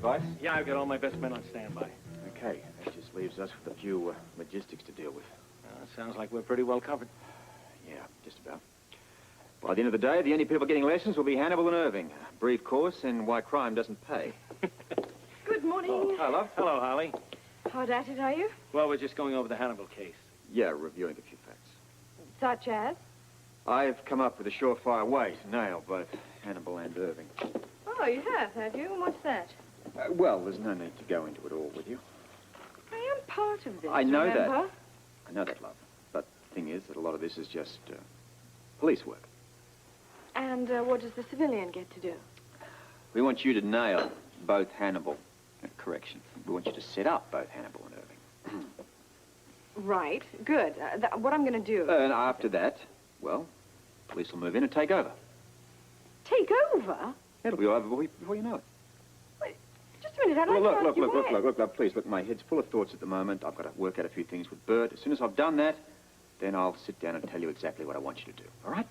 advice? Yeah, I've got all my best men on standby. Okay, that just leaves us with a few logistics to deal with. Sounds like we're pretty well covered. Yeah, just about. By the end of the day, the only people getting lessons will be Hannibal and Irving. A brief course in why crime doesn't pay. Good morning. Oh, hello. Hello, Holly. Hard at it, are you? Well, we're just going over the Hannibal case. Yeah, reviewing a few facts. Such as? I've come up with a surefire way to nail both Hannibal and Irving. Oh, you have you? What's that? Well, there's no need to go into it all with you. I am part of this, I know remember? that. I know that, love. But the thing is that a lot of this is just police work. And what does the civilian get to do? We want you to nail both Hannibal... correction. We want you to set up both Hannibal and Irving. Right. Good. What I'm going to do... And after that, well, police will move in and take over. Take over? It'll be over before you know it. Wait, just a minute. I'd like to ask you why. Look, please, look, my head's full of thoughts at the moment. I've got to work out a few things with Bert. As soon as I've done that, then I'll sit down and tell you exactly what I want you to do. All right?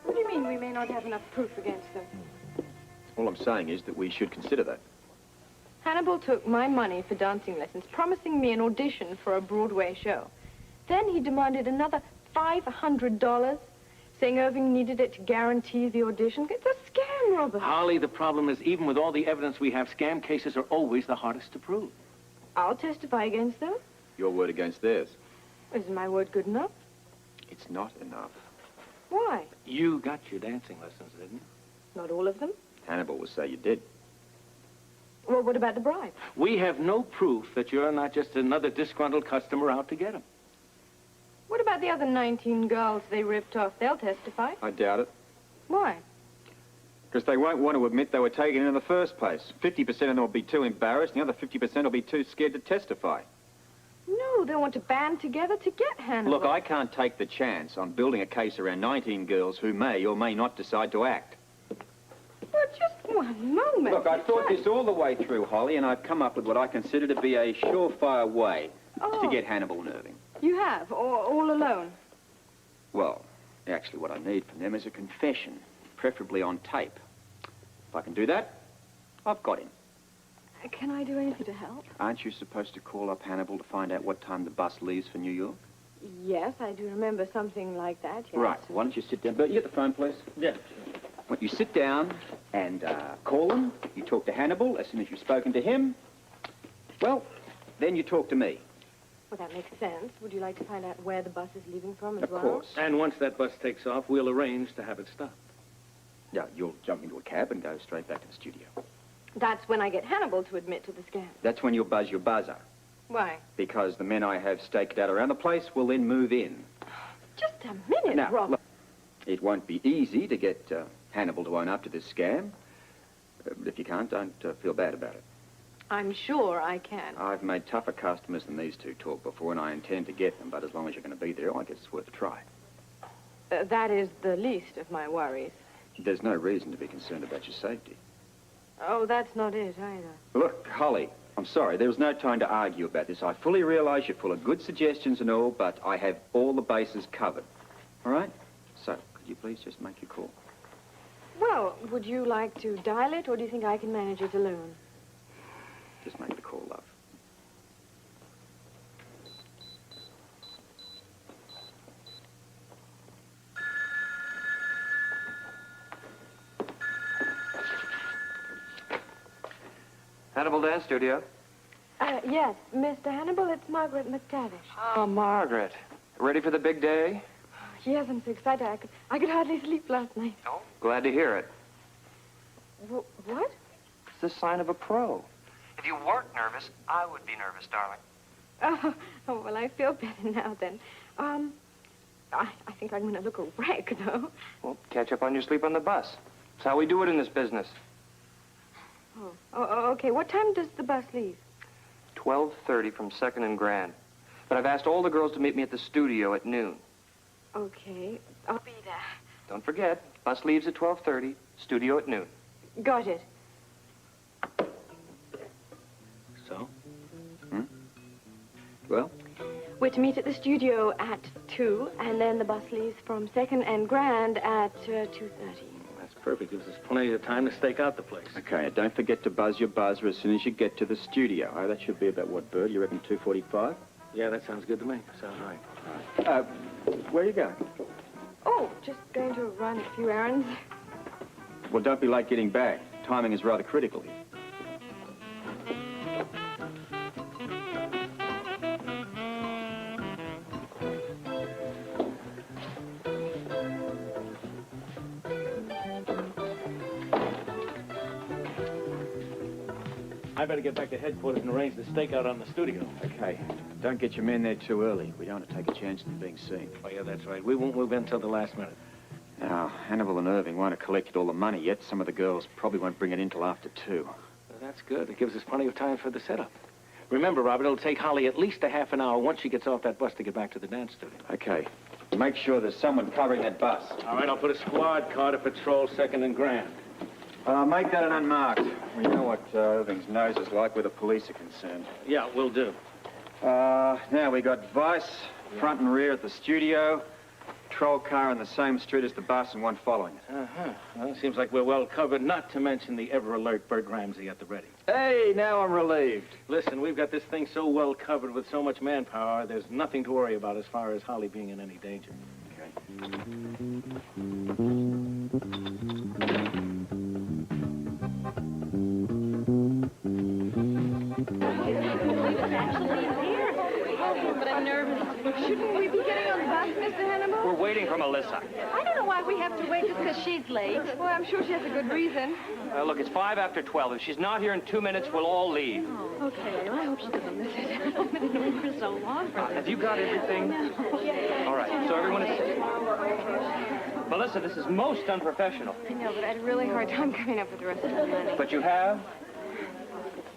What do you mean we may not have enough proof against them? All I'm saying is that we should consider that. Hannibal took my money for dancing lessons, promising me an audition for a Broadway show. Then he demanded another $500, saying Irving needed it to guarantee the audition. It's a scam, Robert. Holly, the problem is, even with all the evidence we have, scam cases are always the hardest to prove. I'll testify against them. Your word against theirs. Isn't my word good enough? It's not enough. Why? You got your dancing lessons, didn't you? Not all of them. Hannibal will say you did. Well, what about the bribe? We have no proof that you're not just another disgruntled customer out to get him. What about the other 19 girls they ripped off? They'll testify. I doubt it. Why? Because they won't want to admit they were taken in the first place. 50% of them will be too embarrassed, the other 50% will be too scared to testify. No, they want to band together to get Hannibal. Look, I can't take the chance on building a case around 19 girls who may or may not decide to act. But just one moment. Look, I thought this all the way through, Holly, and I've come up with what I consider to be a surefire way to get Hannibal and Irving. You have? Or all alone? Well, actually what I need from them is a confession, preferably on tape. If I can do that, I've got him. Can I do anything to help? Aren't you supposed to call up Hannibal to find out what time the bus leaves for New York? Yes, I do remember something like that, yes. Right, why don't you sit down? Bert, you get the phone, please? Yeah. Well, you sit down and call him. You talk to Hannibal. As soon as you've spoken to him, well, then you talk to me. Well, that makes sense. Would you like to find out where the bus is leaving from as well? Of course. And once that bus takes off, we'll arrange to have it stopped. Yeah, you'll jump into a cab and go straight back to the studio. That's when I get Hannibal to admit to the scam. That's when you'll buzz your buzzer. Why? Because the men I have staked out around the place will then move in. Just a minute, Now, Robert. look, it won't be easy to get Hannibal to own up to this scam. But if you can't, don't feel bad about it. I'm sure I can. I've made tougher customers than these two talk before, and I intend to get them. But as long as you're going to be there, I guess it's worth a try. That is the least of my worries. There's no reason to be concerned about your safety. Oh, that's not it either. Look, Holly, I'm sorry. There was no time to argue about this. I fully realize you're full of good suggestions and all, but I have all the bases covered. All right? So, could you please just make your call? Well, would you like to dial it, or do you think I can manage it alone? Just make the call, love. Hannibal Dance Studio. Yes, Mr. Hannibal, it's Margaret McTavish. Oh, Margaret. Ready for the big day? Yes, I'm so excited. I could hardly sleep last night. Oh, glad to hear it. What? It's the sign of a pro. If you weren't nervous, I would be nervous, darling. Oh, well, I feel better now then. I think I'm going to look a wreck, though. Well, catch up on your sleep on the bus. That's how we do it in this business. Oh, okay. What time does the bus leave? 12:30 from 2nd and Grand. But I've asked all the girls to meet me at the studio at noon. Okay. I'll be there. Don't forget, bus leaves at 12:30, studio at noon. Got it. So? Well? We're to meet at the studio at 2, and then the bus leaves from 2nd and Grand at 2:30. That's perfect. Gives us plenty of time to stake out the place. Okay, don't forget to buzz your buzzer as soon as you get to the studio. Oh, that should be about what, Bird? You reckon 2:45? Yeah, that sounds good to me. Sounds right. Where are you going? Oh, just going to run a few errands. Well, don't be late getting back. Timing is rather critical here. I better get back to headquarters and arrange the stakeout on the studio. Okay, don't get your men there too early. We don't want to take a chance of them being seen. Oh, yeah, that's right. We won't move in until the last minute. Now, Hannibal and Irving won't have collected all the money yet. Some of the girls probably won't bring it in till after 2. Well, that's good. It gives us plenty of time for the setup. Remember, Robert, it'll take Holly at least a half an hour once she gets off that bus to get back to the dance studio. Okay. Make sure there's someone covering that bus. All right, I'll put a squad car to patrol 2nd and Grand. Make that an unmarked. We know what Irving's nose is like where the police are concerned. Yeah, we'll do. Now we got Vice, front and rear at the studio, patrol car on the same street as the bus and one following it. Uh-huh. Well, it seems like we're well covered, not to mention the ever-alert Bert Ramsey at the ready. Hey, now I'm relieved. Listen, we've got this thing so well covered with so much manpower, there's nothing to worry about as far as Holly being in any danger. But I'm nervous. Shouldn't we be getting on the bus, Mr. Hannibal? We're waiting for Melissa. I don't know why we have to wait just because she's late. Well, I'm sure she has a good reason. Look, it's 5 after 12. If she's not here in 2 minutes, we'll all leave. Okay, I hope she doesn't miss it. I've been knowing her so long. Have you got everything? All right, so everyone is... Melissa, this is most unprofessional. I know, but I had a really hard time coming up with the rest of the money. But you have?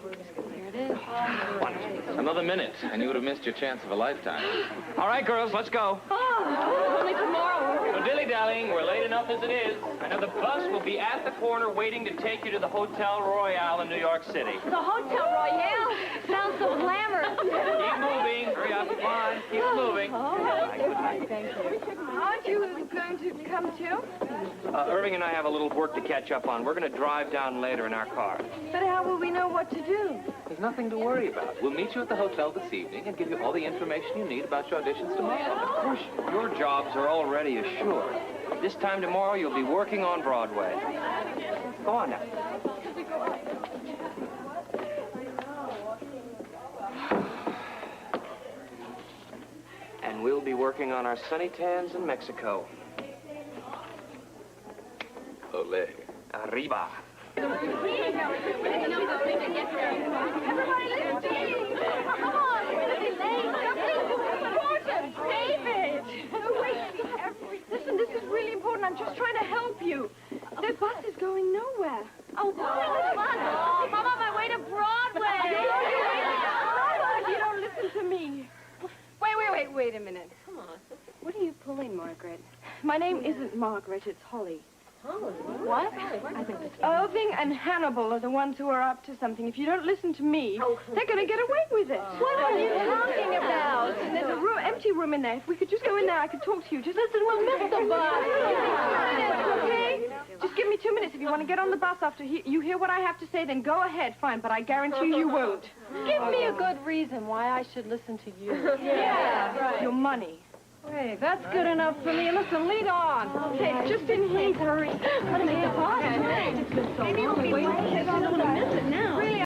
There it is. Another minute, and you would have missed your chance of a lifetime. All right, girls, let's go. Oh, only tomorrow. No dilly-dallying. We're late enough as it is. I know the bus will be at the corner waiting to take you to the Hotel Royale in New York City. The Hotel Royale sounds so glamorous. Keep moving. Hurry up. Come on. Keep moving. Aren't you going to come too? Irving and I have a little work to catch up on. We're going to drive down later in our car. But how will we know what to do? There's nothing to worry about. We'll meet you at the hotel this evening and give you all the information you need about your auditions tomorrow. Of course, your jobs are already assured. This time tomorrow, you'll be working on Broadway. Go on now. And we'll be working on our sunny tans in Mexico. Ole. Arriba. Everybody listen to me. Come on, we're going to be late. David! Listen, this is really important. I'm just trying to help you. The bus is going nowhere. Oh, the bus? I'm on my way to Broadway. If you don't listen to me. Wait a minute. Come on. What are you pulling, Margaret? My name isn't Margaret, it's Holly. Holly? What? Irving and Hannibal are the ones who are up to something. If you don't listen to me, they're going to get away with it. What are you talking about? And there's a empty room in there. If we could just go in there, I could talk to you. Just listen, we'll miss the bus. Okay? Just give me 2 minutes. If you want to get on the bus after you hear what I have to say, then go ahead, fine. But I guarantee you won't. Give me a good reason why I should listen to you. Yeah, right. Your money. Hey, that's good enough for me. Listen, lead on. Okay, just in haste, hurry. Let me make the bus. Maybe we'll be late. I don't want to miss it now. Really?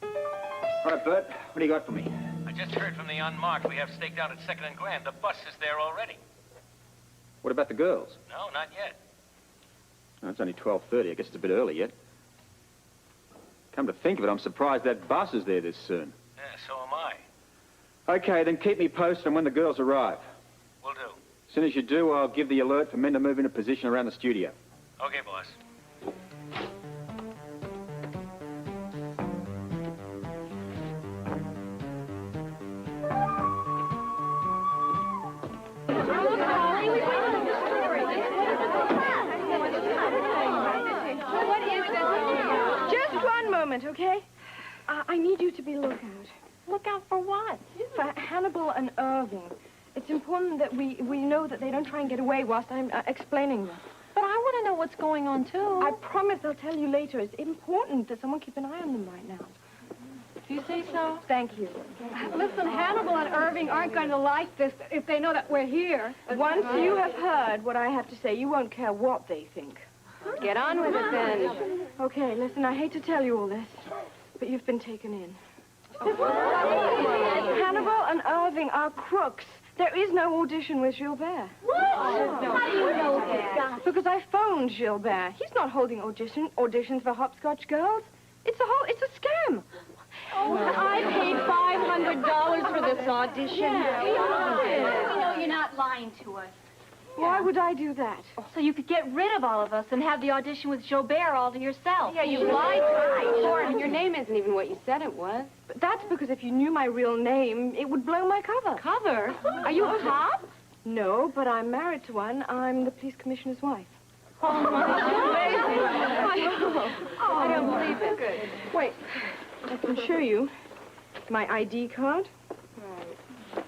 All right, Bert, what do you got for me? I just heard from the unmarked we have staked out at 2nd and Grand. The bus is there already. What about the girls? No, not yet. Oh, it's only 12:30. I guess it's a bit early yet. Come to think of it, I'm surprised that bus is there this soon. Yeah, so am I. Okay, then keep me posted on when the girls arrive. Will do. As soon as you do, I'll give the alert for men to move into position around the studio. Okay, boss. Just one moment, okay? I need you to be lookout. Look out for what? For Hannibal and Irving, it's important that we know that they don't try and get away whilst I'm explaining this. But I want to know what's going on, too. I promise I'll tell you later. It's important that someone keep an eye on them right now. Do you say so? Thank you. Listen, Hannibal and Irving aren't going to like this if they know that we're here. Once you have heard what I have to say, you won't care what they think. Get on with it, then. Okay, listen, I hate to tell you all this, but you've been taken in. Hannibal and Irving are crooks. There is no audition with Gilbert. How do you know that? Because I phoned Gilbert. He's not holding auditions for hopscotch girls. It's a scam. Oh, I paid $500 for this audition. We know you're not lying to us. Why would I do that? So you could get rid of all of us and have the audition with Jobert all to yourself. Yeah, you lied to Sure, and your name isn't even what you said it was. But that's because if you knew my real name, it would blow my cover. Cover? Are you a cop? No, but I'm married to one. I'm the police commissioner's wife. Oh, my I don't believe it. Good. Wait, I can show you my ID card.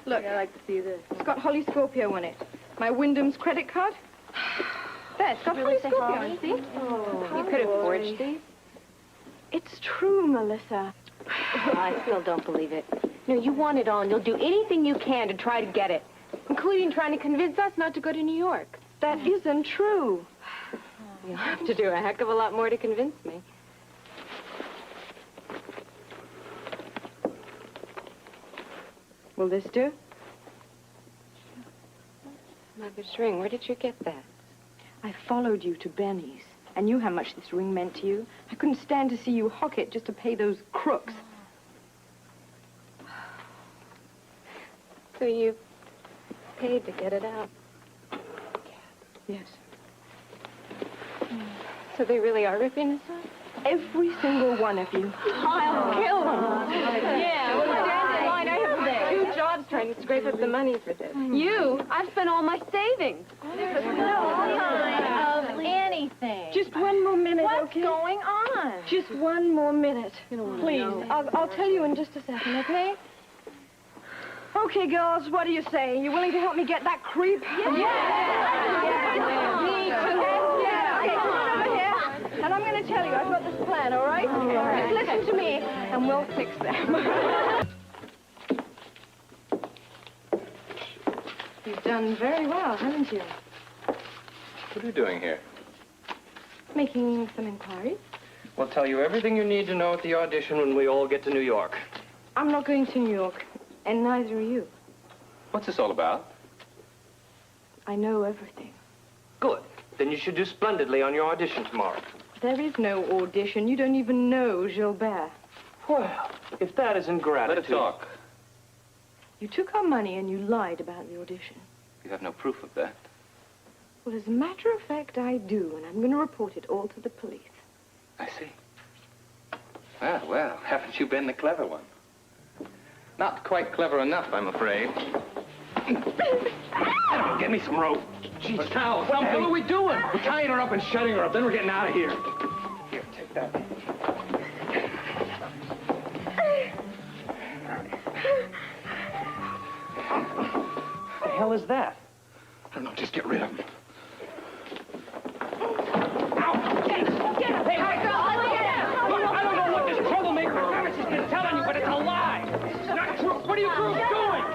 Look, I'd like to see this. it's got Holly Scorpio on it. My Wyndham's credit card. There, it's got Holly Scorpio on it, see? You could have forged these. It's true, Melissa. I still don't believe it. No, you want it all, and you'll do anything you can to try to get it, including trying to convince us not to go to New York. That isn't true. You'll have to do a heck of a lot more to convince me. Will this do? My goodness ring, where did you get that? I followed you to Benny's. I knew how much this ring meant to you. I couldn't stand to see you hock it just to pay those crooks. So you paid to get it out. Yes. So they really are ripping us off? Every single one of you. I'll kill them. Yeah, well, stand in line. I have 2 jobs trying to scrape up the money for this. You? I've spent all my savings. There's no sign of anything. Just one more minute, What's okay? going on? Just one more minute. Please. I'll tell you in just a second, okay? Okay, girls, what do you say? You willing to help me get that creep? Yeah. Me too. Yeah, okay, come on over here. And I'm going to tell you, I've got this plan, all right? Just listen to me, and we'll fix them. You've done very well, haven't you? What are you doing here? Making some inquiries. We'll tell you everything you need to know at the audition when we all get to New York. I'm not going to New York, and neither are you. What's this all about? I know everything. Good. Then you should do splendidly on your audition tomorrow. There is no audition. You don't even know Gilbert. Well, if that isn't gratitude... Let it talk. You took our money and you lied about the audition. You have no proof of that. Well, as a matter of fact, I do, and I'm going to report it all to the police. I see. Well, haven't you been the clever one? Not quite clever enough, I'm afraid. Get me some rope. Jeez, now, what are we doing? We're tying her up and shutting her up, then we're getting out of here. Here, take that. What the hell is that? I don't know, just get rid of him. I don't know what this troublemaker Travis has been telling you, but it's a lie. It's not true. What are you crews doing?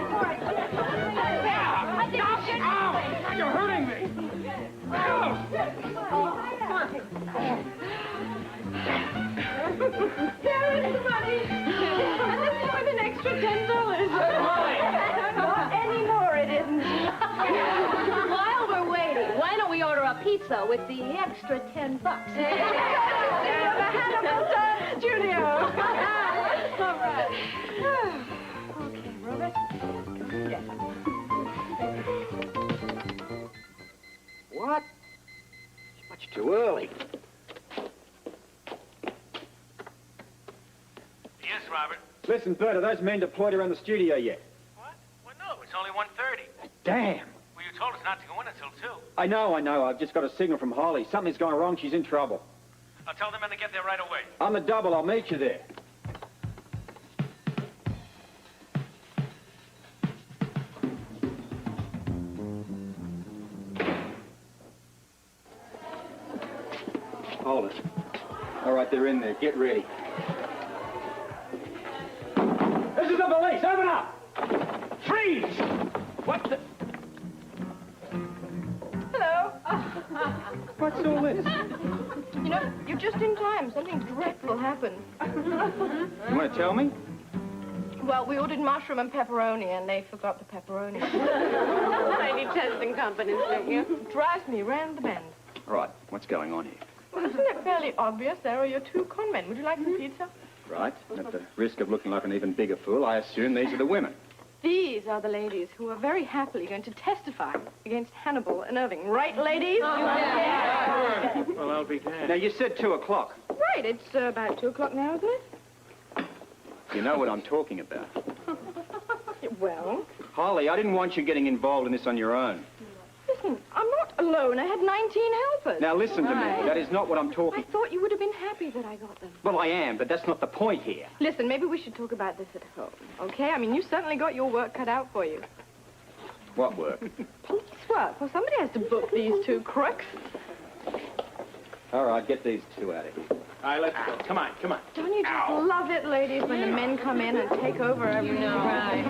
Ow! You're hurting me. There is the money. And this is worth an extra $10. Not anymore, it isn't. While we're waiting, why don't we order a pizza with the extra $10? The Hannibal Dance Studio. All right. Okay, Robert. Yes. What? It's much too early. Yes, Robert. Listen, Bert, are those men deployed around the studio yet? What? Well, no, it's only 1:30. Damn. Well, you told us not to go in until 2. I know. I've just got a signal from Holly. Something's going wrong. She's in trouble. I'll tell the men to get there right away. On the double. I'll meet you there. Hold it. All right, they're in there. Get ready. This is the police. Open up! Freeze! What the... Hello. What's all this? You know, you're just in time. Something dreadful happened. You want to tell me? Well, we ordered mushroom and pepperoni, and they forgot the pepperoni. Tiny testing companies, don't you? Drives me round the bend. All right, what's going on here? Well, isn't it fairly obvious? There are your two con men. Would you like some pizza? Right, at the risk of looking like an even bigger fool, I assume these are the women. These are the ladies who are very happily going to testify against Hannibal and Irving. Right, ladies? Well, I'll be damned. Now, you said 2 o'clock. Right, it's about 2 o'clock now, isn't it? You know what I'm talking about. Well, Holly, I didn't want you getting involved in this on your own. listen, I'm not alone. I had 19 helpers. Now, listen to me. Right. That is not what I'm I talking... thought you would have been happy that I got them. Well, I am, but that's not the point here. Listen, maybe we should talk about this at home, okay? I mean, you certainly got your work cut out for you. What work? Police work. Well, somebody has to book these two crooks. All right, get these two out of here. All right, let's go. Come on, come on. Don't you just love it, ladies, when the men come in and take over everything? Right.